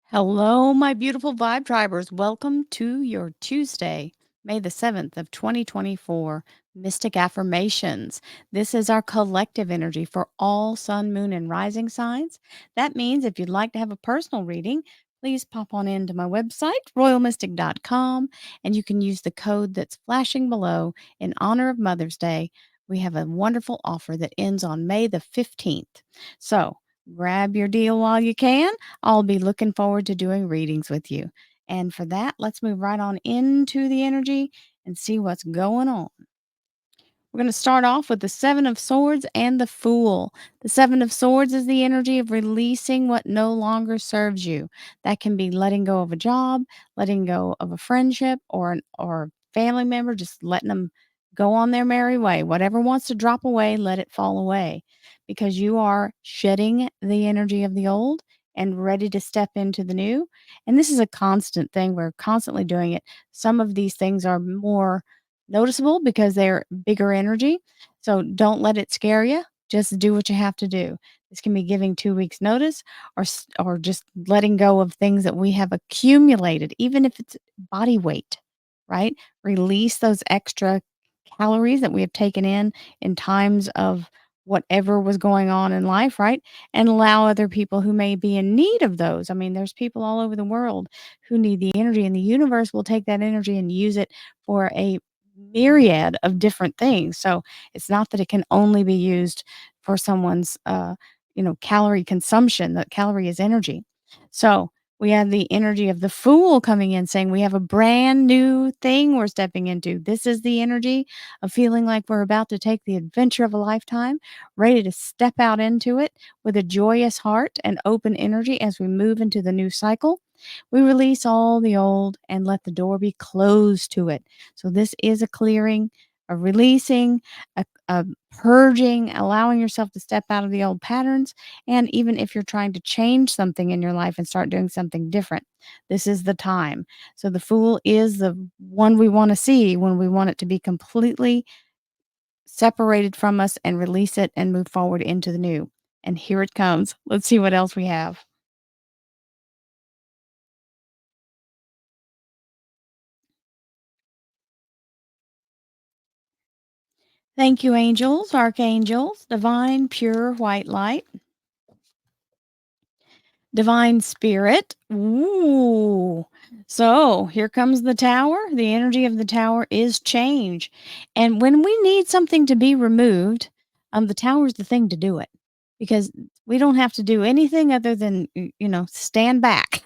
Hello, my beautiful vibe tribers. Welcome to your Tuesday, May the 7th of 2024, Mystic Affirmations. This is our collective energy for all sun, moon, and rising signs. That means if you'd like to have a personal reading, please pop on into my website, royalmystic.com, and you can use the code that's flashing below in honor of Mother's Day. We have a wonderful offer that ends on May the 15th. So grab your deal while you can. I'll be looking forward to doing readings with you. And for that, let's move right on into the energy and see what's going on. We're going to start off with the Seven of Swords and the Fool. The Seven of Swords is the energy of releasing what no longer serves you. That can be letting go of a job, letting go of a friendship or family member, just letting them go on their merry way. Whatever wants to drop away, let it fall away because you are shedding the energy of the old and ready to step into the new. And this is a constant thing. We're constantly doing it. Some of these things are more noticeable because they're bigger energy. So don't let it scare you. Just do what you have to do. This can be giving 2 weeks notice or just letting go of things that we have accumulated, even if it's body weight, right? Release those extra calories that we have taken in times of whatever was going on in life, right? And allow other people who may be in need of those. I mean, there's people all over the world who need the energy, and the universe will take that energy and use it for a myriad of different things. So it's not that it can only be used for someone's, calorie consumption. That calorie is energy. So we have the energy of the Fool coming in saying we have a brand new thing we're stepping into. This is the energy of feeling like we're about to take the adventure of a lifetime, ready to step out into it with a joyous heart and open energy as we move into the new cycle. We release all the old and let the door be closed to it. So this is a clearing, a releasing, a purging, allowing yourself to step out of the old patterns. And even if you're trying to change something in your life and start doing something different, this is the time. So the Fool is the one we want to see when we want it to be completely separated from us and release it and move forward into the new. And here it comes. Let's see what else we have. Thank you, angels, archangels, divine, pure white light, divine spirit. Ooh. So here comes the tower. The energy of the tower is change. And when we need something to be removed, the tower is the thing to do it because we don't have to do anything other than, stand back.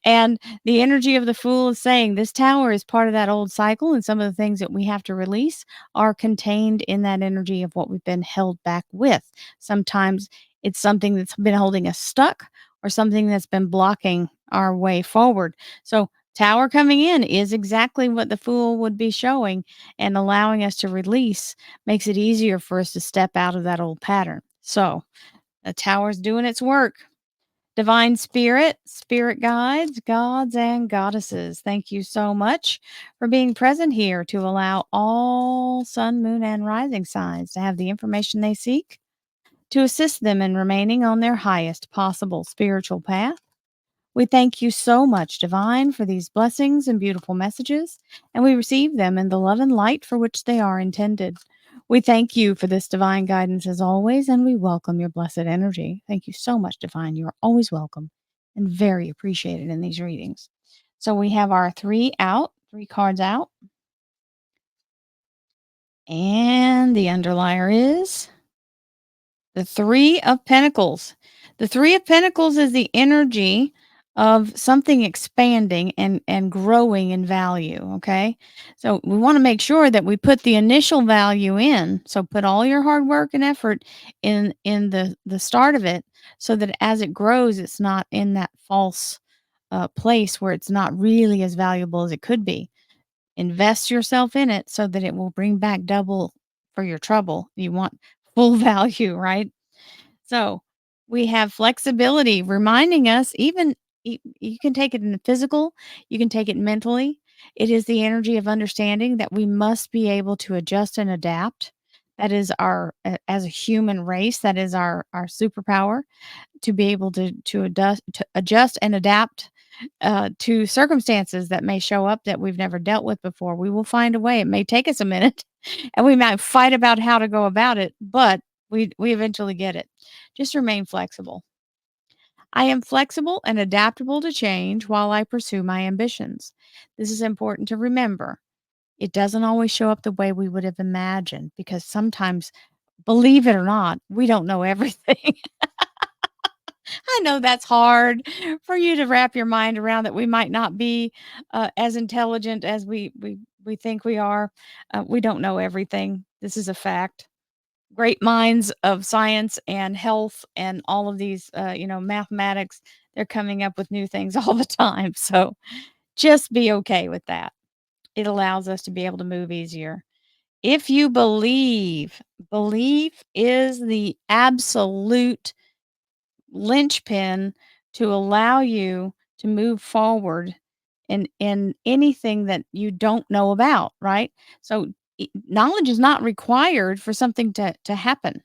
And the energy of the Fool is saying this tower is part of that old cycle, and some of the things that we have to release are contained in that energy of what we've been held back with. Sometimes it's something that's been holding us stuck or something that's been blocking our way forward. So, tower coming in is exactly what the Fool would be showing, and allowing us to release makes it easier for us to step out of that old pattern. So, the tower's doing its work. Divine Spirit, spirit guides, gods, and goddesses, thank you so much for being present here to allow all sun, moon, and rising signs to have the information they seek to assist them in remaining on their highest possible spiritual path. We thank you so much, Divine, for these blessings and beautiful messages, and we receive them in the love and light for which they are intended. We thank you for this divine guidance as always, and we welcome your blessed energy. Thank you so much, Divine. You are always welcome and very appreciated in these readings. So we have our three cards out, and the underlier is the Three of Pentacles. The Three of Pentacles is the energy of something expanding and growing in value, okay? So we want to make sure that we put the initial value in. So put all your hard work and effort in the start of it so that as it grows it's not in that false place where it's not really as valuable as it could be. Invest yourself in it so that it will bring back double for your trouble. You want full value, right? So we have flexibility reminding us even you can take it in the physical, you can take it mentally. It is the energy of understanding that we must be able to adjust and adapt, That is our as a human race, that is our superpower to be able to adjust and adapt to circumstances that may show up that we've never dealt with before. We will find a way. It may take us a minute, and we might fight about how to go about it, but we eventually get it. Just remain flexible. I am flexible and adaptable to change while I pursue my ambitions. This is important to remember. It doesn't always show up the way we would have imagined because sometimes, believe it or not, we don't know everything. I know that's hard for you to wrap your mind around, that we might not be as intelligent as we think we are. We don't know everything. This is a fact. Great minds of science and health and all of these, mathematics, they're coming up with new things all the time. So just be okay with that. It allows us to be able to move easier. If you believe, belief is the absolute linchpin to allow you to move forward in anything that you don't know about, right? So knowledge is not required for something to happen.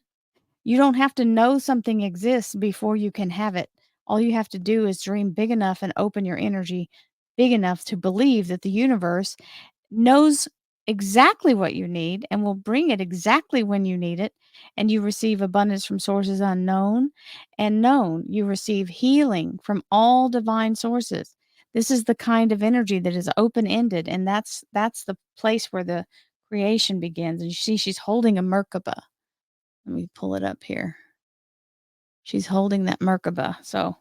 You don't have to know something exists before you can have it. All you have to do is dream big enough and open your energy big enough to believe that the universe knows exactly what you need and will bring it exactly when you need it. And you receive abundance from sources unknown and known. You receive healing from all divine sources. This is the kind of energy that is open ended. And that's the place where the creation begins. And you see, she's holding a Merkaba. Let me pull it up here. She's holding that Merkaba. So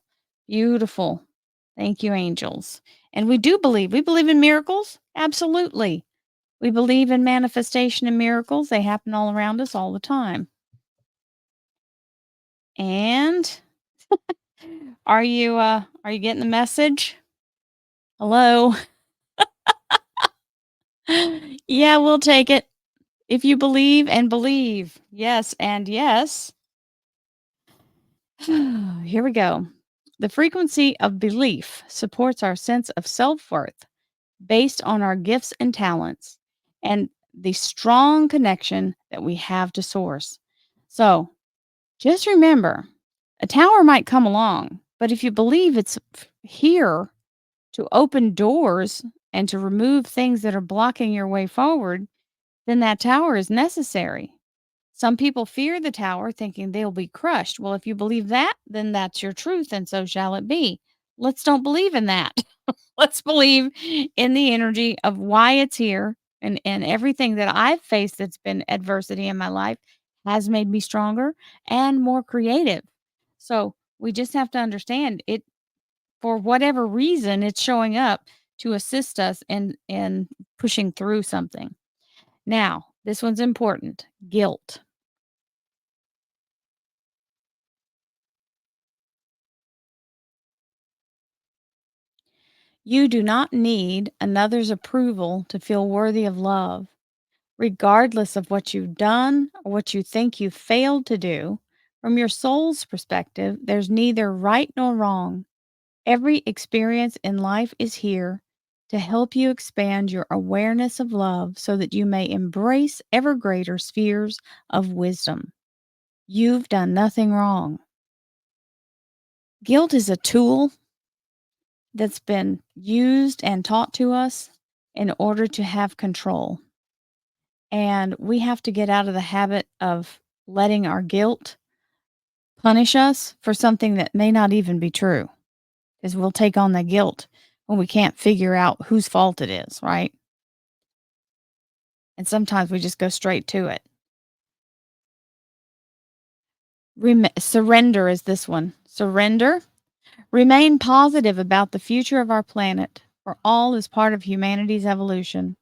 beautiful. Thank you, angels. And we believe in miracles. Absolutely. We believe in manifestation and miracles. They happen all around us all the time. And are you getting the message? Hello? Yeah, we'll take it. If you believe and believe. Yes, and yes. Here we go. The frequency of belief supports our sense of self-worth based on our gifts and talents and the strong connection that we have to source. So, just remember, a tower might come along, but if you believe it's here to open doors and to remove things that are blocking your way forward, then that tower is necessary. Some people fear the tower, thinking they'll be crushed. Well, if you believe that, then that's your truth, and so shall it be. Let's don't believe in that. Let's believe in the energy of why it's here, and everything that I've faced that's been adversity in my life has made me stronger and more creative. So we just have to understand it, for whatever reason it's showing up to assist us in pushing through something. Now, this one's important. Guilt. You do not need another's approval to feel worthy of love. Regardless of what you've done or what you think you failed to do, from your soul's perspective, there's neither right nor wrong. Every experience in life is here to help you expand your awareness of love so that you may embrace ever greater spheres of wisdom. You've done nothing wrong. Guilt is a tool that's been used and taught to us in order to have control. And we have to get out of the habit of letting our guilt punish us for something that may not even be true, because we'll take on the guilt when we can't figure out whose fault it is, right? And sometimes we just go straight to it. Surrender is this one. Surrender. Remain positive about the future of our planet, for all is part of humanity's evolution.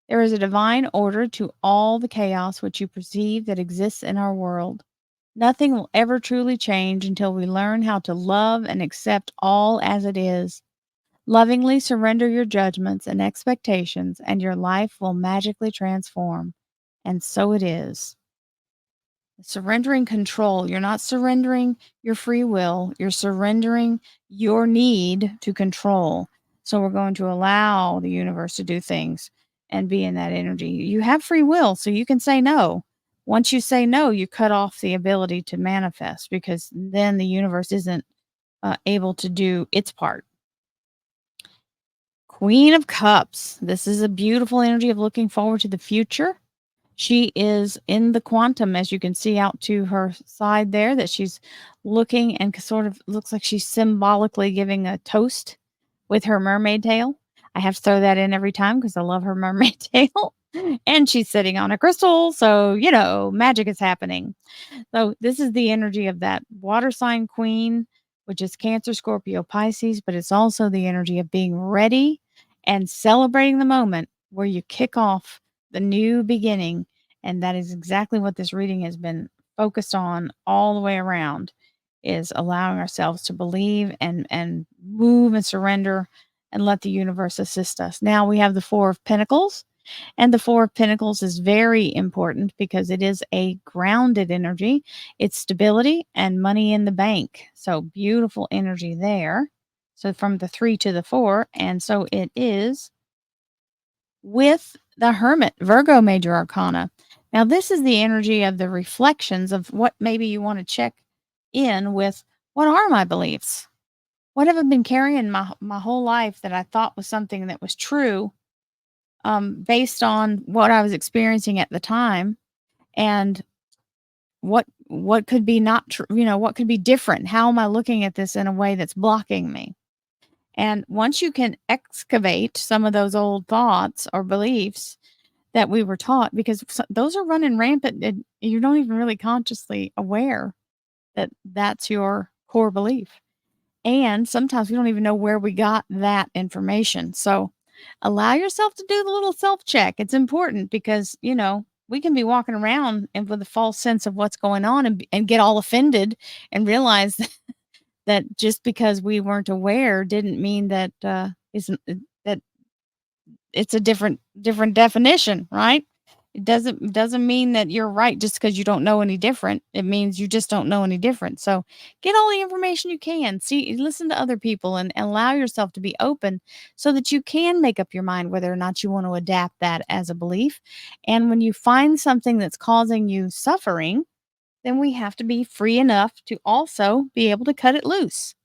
There is a divine order to all the chaos which you perceive that exists in our world. Nothing will ever truly change until we learn how to love and accept all as it is. Lovingly surrender your judgments and expectations, and your life will magically transform. And so it is. Surrendering control. You're not surrendering your free will, you're surrendering your need to control. So we're going to allow the universe to do things and be in that energy. You have free will, so you can say no. Once you say no, you cut off the ability to manifest because then the universe isn't able to do its part. Queen of Cups. This is a beautiful energy of looking forward to the future. She is in the quantum, as you can see out to her side there, that she's looking and sort of looks like she's symbolically giving a toast with her mermaid tail. I have to throw that in every time because I love her mermaid tail. And she's sitting on a crystal. So, magic is happening. So this is the energy of that water sign queen, which is Cancer, Scorpio, Pisces, but it's also the energy of being ready and celebrating the moment where you kick off the new beginning. And that is exactly what this reading has been focused on all the way around, is allowing ourselves to believe and move and surrender and let the universe assist us. Now we have the 4 of Pentacles, and the 4 of Pentacles is very important because it is a grounded energy. It's stability and money in the bank. So beautiful energy there. So from the 3 to the 4. And so it is with the Hermit, Virgo major arcana. Now, this is the energy of the reflections of what maybe you want to check in with. What are my beliefs? What have I been carrying my whole life that I thought was something that was true, based on what I was experiencing at the time, and what could be not true, what could be different? How am I looking at this in a way that's blocking me? And once you can excavate some of those old thoughts or beliefs that we were taught, because those are running rampant, and you don't even really consciously aware that that's your core belief. And sometimes we don't even know where we got that information. So allow yourself to do the little self check. It's important because, we can be walking around and with a false sense of what's going on, and get all offended and realize that just because we weren't aware didn't mean that that it's a different definition, right? It doesn't mean that you're right just because you don't know any different. It means you just don't know any different. So get all the information you can. See, listen to other people, and allow yourself to be open so that you can make up your mind whether or not you want to adapt that as a belief. And when you find something that's causing you suffering, then we have to be free enough to also be able to cut it loose.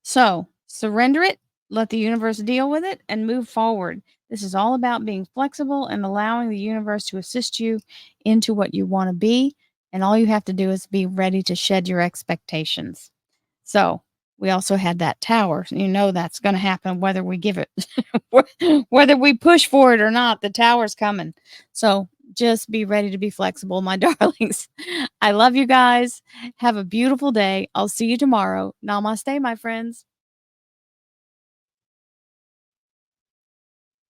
So surrender it, let the universe deal with it, and move forward. This is all about being flexible and allowing the universe to assist you into what you want to be. And all you have to do is be ready to shed your expectations. So we also had that tower. That's going to happen whether we give it, whether we push for it or not. The tower's coming. So just be ready to be flexible, my darlings. I love you guys. Have a beautiful day. I'll see you tomorrow. Namaste, my friends.